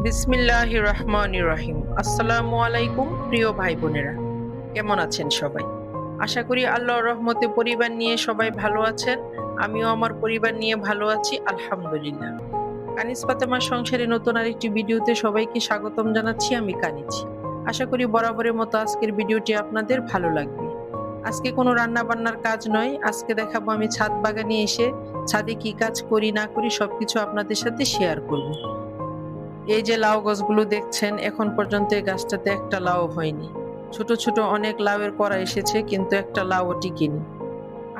বিসমিল্লাহির রহমানির রহিম। আসসালামু আলাইকুম প্রিয় ভাই বোনেরা, কেমন আছেন সবাই? আশা করি আল্লাহর রহমতে পরিবার নিয়ে সবাই ভালো আছেন। আমিও আমার পরিবার নিয়ে ভালো আছি, আলহামদুলিল্লাহ। কানিজ ফাতেমার সংসারে নতুন আরেকটি ভিডিওতে সবাইকে স্বাগতম জানাচ্ছি। আমি কানিজ। আশা করি বরাবরের মতো আজকের ভিডিওটি আপনাদের ভালো লাগবে। আজকে কোনো রান্না বান্নার কাজ নয়, আজকে দেখাবো আমি ছাদ বাগানে এসে ছাদে কি কাজ করি না করি সবকিছু আপনাদের সাথে শেয়ার করব। এই যে লাউ গাছগুলো দেখছেন, এখন পর্যন্ত এই গাছটাতে একটা লাউ হয়নি। ছোট ছোট অনেক লাউয়ের করা এসেছে, কিন্তু একটা লাউও টিকেনি।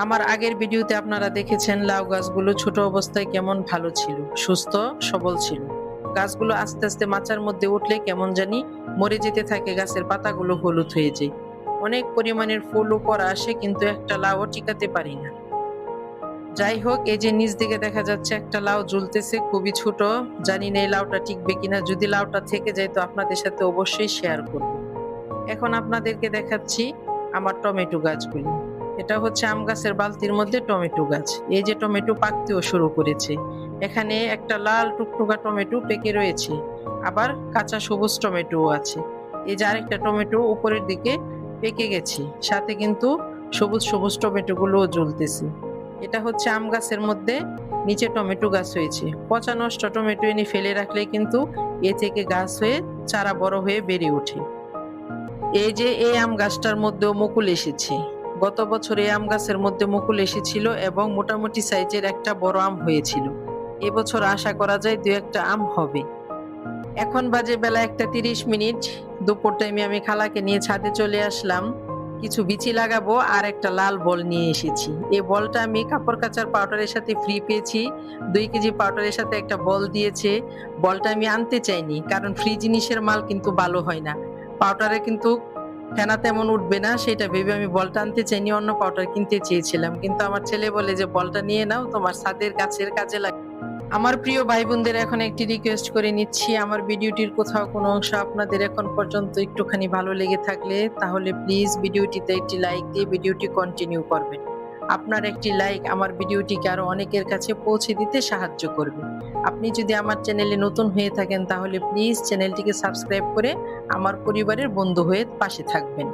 আমার আগের ভিডিওতে আপনারা দেখেছেন লাউ গাছগুলো ছোট অবস্থায় কেমন ভালো ছিল, সুস্থ সবল ছিল। গাছগুলো আস্তে আস্তে মাচার মধ্যে উঠলে কেমন জানি মরে যেতে থাকে, গাছের পাতাগুলো হলুদ হয়ে যায়। অনেক পরিমাণের ফুলও করা আসে, কিন্তু একটা লাউও টিকাতে পারি না। যাই হোক, এই যে নিচ দিকে দেখা যাচ্ছে একটা লাউ ঝুলতেছে, খুবই ছোট। জানি না এই লাউটা টিকবে কিনা, যদি লাউটা থেকে যায় তো আপনাদের সাথে অবশ্যই শেয়ার করব। এখন আপনাদেরকে দেখাচ্ছি আমার টমেটো গাছগুলো। এটা হচ্ছে আম গাছের বালতির মধ্যে টমেটো গাছ। এই যে টমেটো পাকতেও শুরু করেছে। এখানে একটা লাল টুকটুকা টমেটো পেকে রয়েছে, আবার কাঁচা সবুজ টমেটোও আছে। এই যে আরেকটা টমেটো উপরের দিকে পেকে গেছে, সাথে কিন্তু সবুজ সবুজ টমেটো গুলোও জ্বলতেছে। এটা হচ্ছে আম গাছের মধ্যে নিচে টমেটো গাছ হয়েছে। পচা নষ্ট টমেটো এনে ফেলে রাখলে কিন্তু এ থেকে গাছ হয়ে চারা বড় হয়ে বেড়ে ওঠে। এই যে এই আম গাছটার মধ্যেও মুকুল এসেছে। গত বছর এই আম গাছের মধ্যে মুকুল এসেছিল এবং মোটামুটি সাইজের একটা বড় আম হয়েছিল। এবছর আশা করা যায় দু একটা আম হবে। এখন বাজে বেলা 1:30। দুপুর টাইমে আমি খালাকে নিয়ে ছাদে চলে আসলাম। কিছু বিচি লাগাবো আর একটা লাল বল নিয়ে এসেছি। এই বলটা আমি কাপড় কাচার পাউডারের সাথে ফ্রি পেয়েছি। 2 কেজি পাউডারের সাথে একটা বল দিয়েছে। বলটা আমি আনতে চাইনি, কারণ ফ্রি জিনিসের মাল কিন্তু ভালো হয় না। পাউডারে কিন্তু ফেনা তেমন উঠবে না, সেটা ভেবে আমি বলটা আনতে চাইনি, অন্য পাউডার কিনতে চেয়েছিলাম। কিন্তু আমার ছেলে বলে যে বলটা নিয়ে নাও, তোমার ছাদের গাছের কাজে লাগে। আমার প্রিয় ভাই বোনদের এখন একটি রিকোয়েস্ট করে নিচ্ছি, আমার ভিডিওটির কোথাও কোনো অংশ আপনাদের এখন পর্যন্ত একটুখানি ভালো লেগে থাকলে তাহলে প্লিজ ভিডিওটিতে একটি লাইক দিয়ে ভিডিওটি কন্টিনিউ করবেন। আপনার একটি লাইক আমার ভিডিওটিকে আরো অনেকের কাছে পৌঁছে দিতে সাহায্য করবে। আপনি যদি আমার চ্যানেলে নতুন হয়ে থাকেন তাহলে প্লিজ চ্যানেলটিকে সাবস্ক্রাইব করে আমার পরিবারের বন্ধু হয়ে পাশে থাকবেন।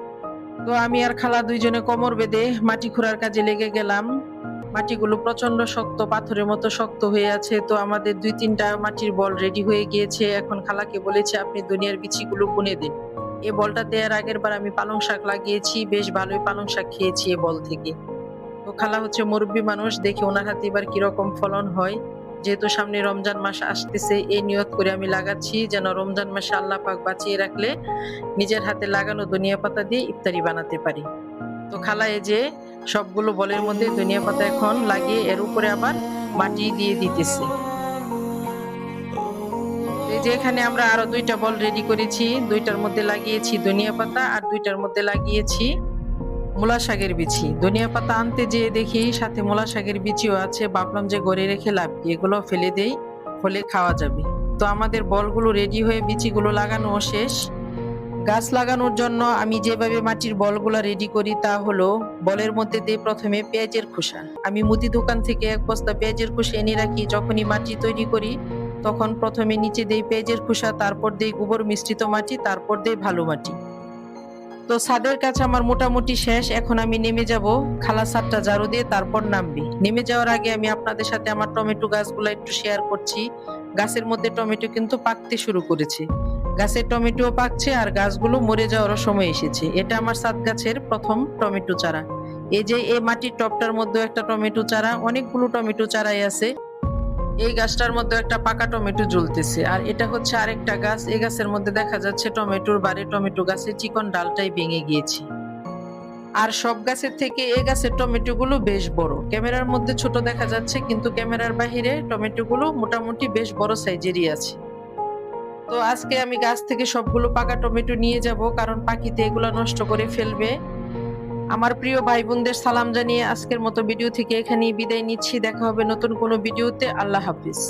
তো আমি আর খালা দুইজনে কোমর বেঁধে মাটি খোঁড়ার কাজে লেগে গেলাম। মাটিগুলো প্রচন্ড শক্ত, পাথরের মতো শক্ত হয়ে আছে। তো আমাদের 2-3টা মাটির বল রেডি হয়ে গিয়েছে। এখন খালাকে বলেছে আপনি দুনিয়ার বিচিগুলো বুনে দিন। এই বলটা দেওয়ার আগের বার আমি পালং শাক লাগিয়েছি, বেশ ভালোই পালং শাক খেয়েছি এই বল থেকে। তো খালা হচ্ছে মুরব্বী মানুষ, দেখি ওনার হাতে এবার কিরকম ফলন হয়। যেহেতু সামনে রমজান মাস আসতেছে, এই নিয়ত করে আমি লাগাচ্ছি যেন রমজান মাসে আল্লাহ পাক বাঁচিয়ে রাখলে নিজের হাতে লাগানো ধনিয়া পাতা দিয়ে ইফতারি বানাতে পারি। তো খালা এই যে সবগুলো বলের মধ্যে ধনিয়া পাতা এখন লাগিয়ে এর উপরে আবার মাটি দিয়ে দিতেছে। এই যে এখানে আমরা আরো 2টা বল রেডি করেছি। 2টার মধ্যে লাগিয়েছি ধনিয়া পাতা আর 2টার মধ্যে লাগিয়েছি মূলা শাকের বিচি। ধনিয়া পাতা আনতে যেয়ে দেখি সাথে মূলা শাকের বিচিও আছে। ভাবলাম যে ঘরে রেখে লাভ কি, এগুলো ফেলে দেই, ফলে খাওয়া যাবে। তো আমাদের বলগুলো রেডি হয়ে বিচিগুলো লাগানো শেষ। গাছ লাগানোর জন্য আমি যেভাবে মাটির বলগুলা রেডি করি তা হলো, বলের মধ্যে দিই প্রথমে পেঁয়াজের খোসা। আমি মুদি দোকান থেকে 1 বস্তা পেঁয়াজের খোসা এনে রাখি। যখনই মাটি তৈরি করি তখন প্রথমে নিচে দেই পেঁয়াজের খোসা, তারপর দেই গোবর মিশ্রিত মাটি, তারপর দেই ভালো মাটি। তো ছাদের কাজ আমার মোটামুটি শেষ। এখন আমি নেমে যাব, খালা ছাদটা ঝাড়ু দিয়ে তারপর নামবি। নেমে যাওয়ার আগে আমি আপনাদের সাথে আমার টমেটো গাছগুলো একটু শেয়ার করছি। গাছের মধ্যে টমেটো কিন্তু পাকতে শুরু করেছে। গাছের টমেটো পাকছে আর গাছগুলো মরে যাওয়ারও সময় এসেছে। এটা আমার ছাদ গাছের প্রথম টমেটো চারা। এই যে এই মাটির টবটার মধ্যে একটা টমেটো চারা, অনেকগুলো টমেটো চারাই আছে। এই গাছটার মধ্যে একটা পাকা টমেটো ঝুলতেছে। আর এটা হচ্ছে আরেকটা গাছ। এই গাছের মধ্যে দেখা যাচ্ছে টমেটোর বারে টমেটো গাছের চিকন ডালটাই ভেঙে গিয়েছে। আর সব গাছের থেকে এই গাছের টমেটো গুলো বেশ বড়। ক্যামেরার মধ্যে ছোট দেখা যাচ্ছে, কিন্তু ক্যামেরার বাহিরে টমেটো গুলো মোটামুটি বেশ বড় সাইজেরই আছে। তো আজকে আমি গাছ থেকে সবগুলো পাকা টমেটো নিয়ে যাব, কারণ পাখিতে এগুলো নষ্ট করে ফেলবে। আমার প্রিয় ভাই বোনদের সালাম জানিয়ে আজকের মতো ভিডিও থেকে এখানেই বিদায় নিচ্ছি। দেখা হবে নতুন কোনো ভিডিওতে। আল্লাহ হাফিজ।